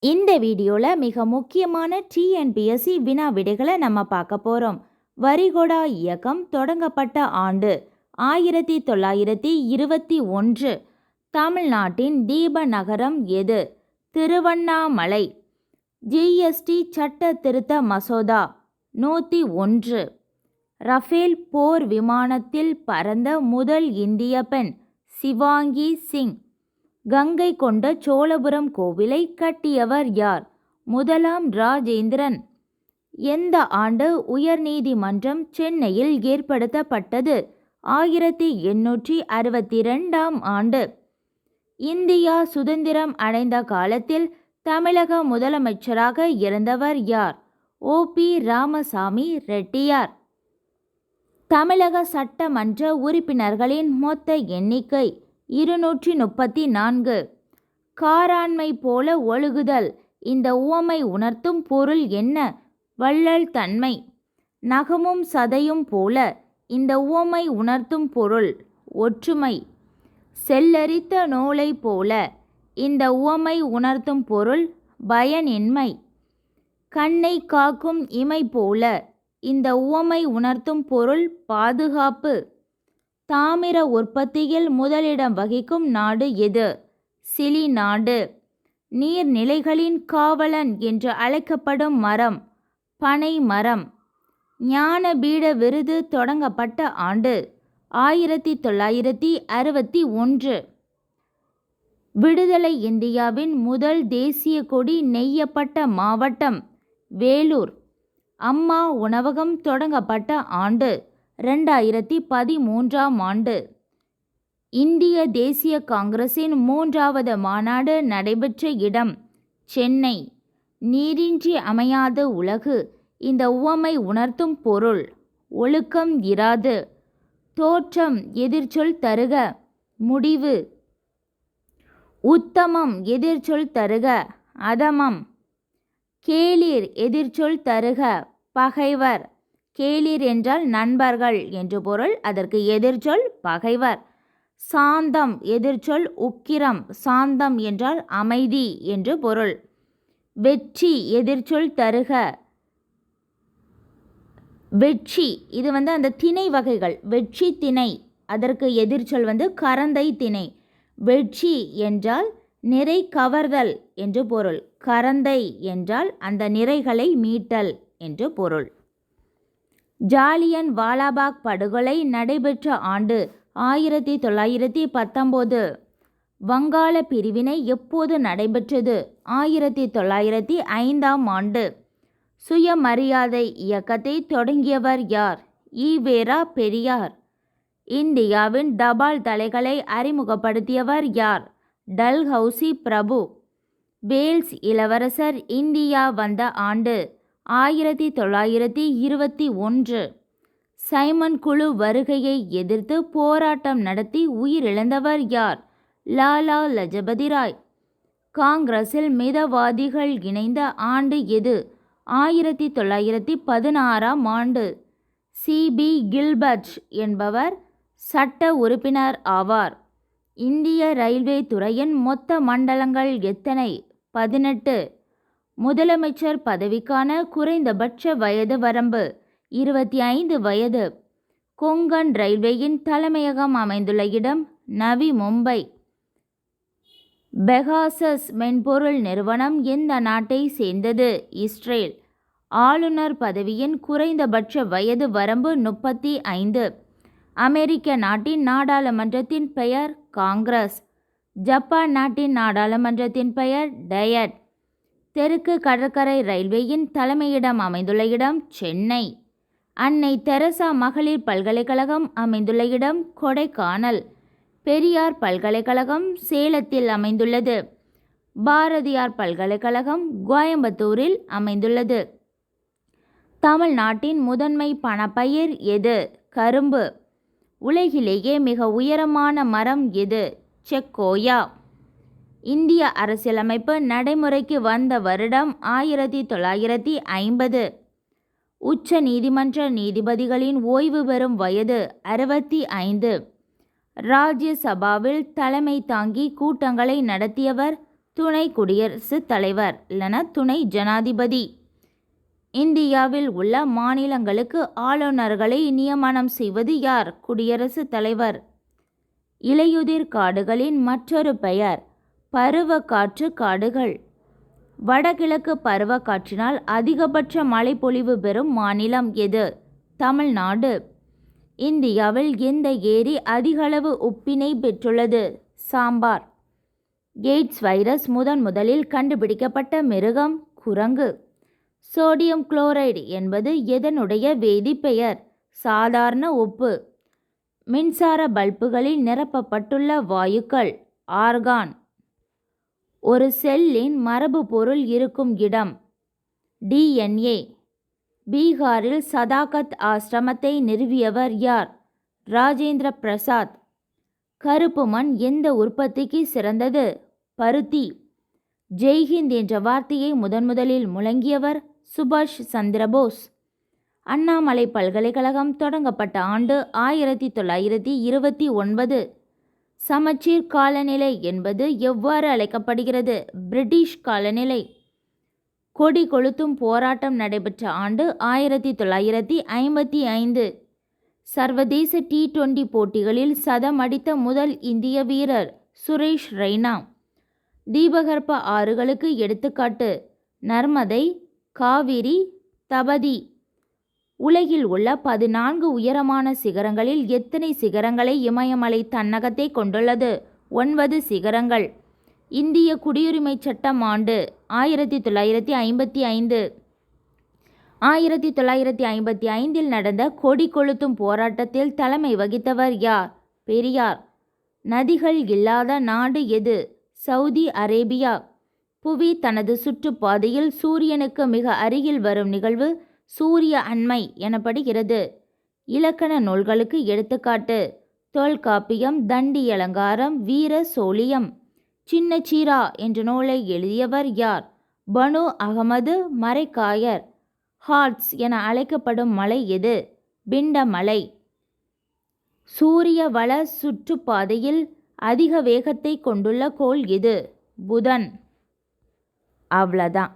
இந்த வீடியோவில் மிக முக்கியமான டிஎன்பிஎஸ்சி வினா விடைகளை நம்ம பார்க்க போகிறோம். வரிகொடா இயக்கம் தொடங்கப்பட்ட ஆண்டு 1921. தமிழ்நாட்டின் தீப நகரம் எது? திருவண்ணாமலை. ஜிஎஸ்டி சட்ட திருத்த மசோதா 101. ரஃபேல் போர் விமானத்தில் பறந்த முதல் இந்திய பெண் சிவாங்கி சிங். கங்கை கொண்ட சோழபுரம் கோவிலை கட்டியவர் யார்? முதலாம் ராஜேந்திரன். எந்த ஆண்டு உயர்நீதிமன்றம் சென்னையில் ஏற்படுத்தப்பட்டது? 1862 ஆண்டு. இந்தியா சுதந்திரம் அடைந்த காலத்தில் தமிழக முதலமைச்சராக இருந்தவர் யார்? ஓ.பி. ராமசாமி ரெட்டியார். தமிழக சட்டமன்ற உறுப்பினர்களின் மொத்த எண்ணிக்கை 234. காராண்மை போல ஒழுகுதல். இந்த உவமை உணர்த்தும் பொருள் என்ன? வள்ளல் தன்மை. நகமும் சதையும் போல. இந்த உவமை உணர்த்தும் பொருள் ஒற்றுமை. செல்லரித்த நூலை போல. இந்த உவமை உணர்த்தும் பொருள் பயனின்மை. கண்ணை காக்கும் இமை போல. இந்த உவமை உணர்த்தும் பொருள் பாதுகாப்பு. தாமிர உற்பத்தியில் முதலிடம் வகிக்கும் நாடு எது? சிலி நாடு. நீர்நிலைகளின் காவலன் என்று அழைக்கப்படும் மரம் பனை மரம். ஞானபீட விருது தொடங்கப்பட்ட ஆண்டு 1961. விடுதலை இந்தியாவின் முதல் தேசிய கொடி நெய்யப்பட்ட மாவட்டம் வேலூர். அம்மா உணவகம் தொடங்கப்பட்ட ஆண்டு 2013 ஆண்டு. இந்திய தேசிய காங்கிரசின் 3வது மாநாடு நடைபெற்ற இடம் சென்னை. நீரின்றி அமையாத உலகு. இந்த உவமை உணர்த்தும் பொருள் ஒழுக்கம் இராது. தோற்றம் எதிர்ச்சொல் தருக. முடிவு. உத்தமம் எதிர்ச்சொல் தருக. அதமம். கேளிர் எதிர்ச்சொல் தருக. பகைவர். கேளிர் என்றால் நண்பர்கள் என்று பொருள். அதற்கு எதிர்ச்சொல் பகைவர். சாந்தம் எதிர்ச்சொல் உக்கிரம். சாந்தம் என்றால் அமைதி என்று பொருள். வெற்றி எதிர்ச்சொல் தருக. வெற்றி இது அந்த திணை வகைகள். வெற்றி திணை. அதற்கு எதிர்ச்சொல் கரந்தை திணை. வெற்றி என்றால் நிறை கவர்தல் என்று பொருள். கரந்தை என்றால் அந்த நிறைகளை மீட்டல் என்று பொருள். ஜாலியன் வாலாபாக் படுகொலை நடைபெற்ற ஆண்டு 1919. வங்காள பிரிவினை எப்போது நடைபெற்றது? 1905 ஆண்டு. சுயமரியாதை இயக்கத்தை தொடங்கியவர் யார்? ஈவேரா பெரியார். இந்தியாவின் தபால் தலைகளை அறிமுகப்படுத்தியவர் யார்? டல்ஹவுசி பிரபு. வேல்ஸ் இளவரசர் இந்தியா வந்த ஆண்டு 1921. சைமன் குழு வருகையை எதிர்த்து போராட்டம் நடத்தி உயிரிழந்தவர் யார்? லாலா லஜபதி ராய். காங்கிரஸில் மிதவாதிகள் இணைந்த ஆண்டு எது? 1916 ஆண்டு. சி.பி. கில்பர்ட் என்பவர் சட்ட உறுப்பினர் ஆவார். இந்திய ரயில்வே துறையின் மொத்த மண்டலங்கள் எத்தனை? 18. முதலமைச்சர் பதவிக்கான குறைந்தபட்ச வயது வரம்பு 25 வயது. கொங்கன் ரயில்வேயின் தலைமையகம் அமைந்துள்ள இடம் நவி மும்பை. பெகாசஸ் மென்பொருள் நிறுவனம் எந்த நாட்டை சேர்ந்தது? இஸ்ரேல். ஆளுநர் பதவியின் குறைந்தபட்ச வயது வரம்பு 35. அமெரிக்க நாட்டின் நாடாளுமன்றத்தின் பெயர் காங்கிரஸ். ஜப்பான் நாட்டின் நாடாளுமன்றத்தின் பெயர் டயட். தெற்கு கடற்கரை ரயில்வேயின் தலைமையிடம் அமைந்துள்ள இடம் சென்னை. அன்னை தெரசா மகளிர் பல்கலைக்கழகம் அமைந்துள்ள இடம் கொடைக்கானல். பெரியார் பல்கலைக்கழகம் சேலத்தில் அமைந்துள்ளது. பாரதியார் பல்கலைக்கழகம் கோயம்புத்தூரில் அமைந்துள்ளது. தமிழ்நாட்டின் முதன்மை பணப்பயிர் எது? கரும்பு. உலகிலேயே மிக உயரமான மரம் எது? செக்கோயா. இந்திய அரசியலமைப்பு நடைமுறைக்கு வந்த வருடம் 1950. உச்ச நீதிமன்ற நீதிபதிகளின் ஓய்வு பெறும் வயது 65. ராஜ்யசபாவில் தலைமை தாங்கி கூட்டங்களை நடத்தியவர் துணை குடியரசுத் தலைவர் இல்லைன்னா துணை ஜனாதிபதி. இந்தியாவில் உள்ள மாநிலங்களுக்கு ஆளுநர்களை நியமனம் செய்வது யார்? குடியரசுத் தலைவர். இலையுதிர் காடுகளின் மற்றொரு பெயர் பருவக்காற்று காடுகள். வடகிழக்கு பருவக்காற்றினால் அதிகபட்ச மழைப்பொழிவு பெறும் மாநிலம் எது? தமிழ்நாடு. இந்தியாவில் எந்த ஏரி அதிகளவு உப்பினை பெற்றுள்ளது? சாம்பார். எய்ட்ஸ் வைரஸ் முதலில் கண்டுபிடிக்கப்பட்ட மிருகம் குரங்கு. சோடியம் குளோரைடு என்பது எதனுடைய வேதிப்பெயர்? சாதாரண உப்பு. மின்சார பல்புகளில் நிரப்பப்பட்டுள்ள வாயுக்கள் ஆர்கான். ஒரு செல்லின் மரபு பொருள் இருக்கும் இடம் DNA. பீகாரில் சதாகத் ஆசிரமத்தை நிறுவியவர் யார்? ராஜேந்திர பிரசாத். கருப்பு மண் எந்த உற்பத்திக்கு சிறந்தது? பருத்தி. ஜெய்ஹிந்த் என்ற வார்த்தையை முதலில் முழங்கியவர் சுபாஷ் சந்திரபோஸ். அண்ணாமலை பல்கலைக்கழகம் தொடங்கப்பட்ட ஆண்டு 1929. சமச்சீர் காலநிலை என்பது எவ்வாறு அழைக்கப்படுகிறது? பிரிட்டிஷ் காலநிலை. கொடி கொளுத்தும் போராட்டம் நடைபெற்ற ஆண்டு 1955. சர்வதேச T20 போட்டிகளில் சதம் அடித்த முதல் இந்திய வீரர் சுரேஷ் ரெய்னா. தீபகற்ப ஆறுகளுக்கு எடுத்துக்காட்டு நர்மதை, காவிரி, தபதி. உலகில் உள்ள 14 உயரமான சிகரங்களில் எத்தனை சிகரங்களை இமயமலை தன்னகத்தை கொண்டுள்ளது? 9 சிகரங்கள். இந்திய குடியுரிமை சட்டம் ஆண்டு 1955. 1955 நடந்த கொடி கொளுத்தும் போராட்டத்தில் தலைமை வகித்தவர் யார்? பெரியார். நதிகள் இல்லாத நாடு எது? Saudi Arabia. புவி தனது சுற்றுப்பாதையில் சூரியனுக்கு மிக அருகில் வரும் நிகழ்வு சூரிய அண்மை எனப்படுகிறது. இலக்கண நூல்களுக்கு எடுத்துக்காட்டு தொல்காப்பியம், தண்டியலங்காரம், வீர சோழியம். சின்னச்சீரா என்ற நூலை எழுதியவர் யார்? பனு அகமது மரைக்காயர். ஹார்ட்ஸ் என அழைக்கப்படும் மலை எது? பிண்டமலை. சூரிய வள சுற்றுப்பாதையில் அதிக வேகத்தை கொண்டுள்ள கோள் எது? புதன். அவ்வளோதான்.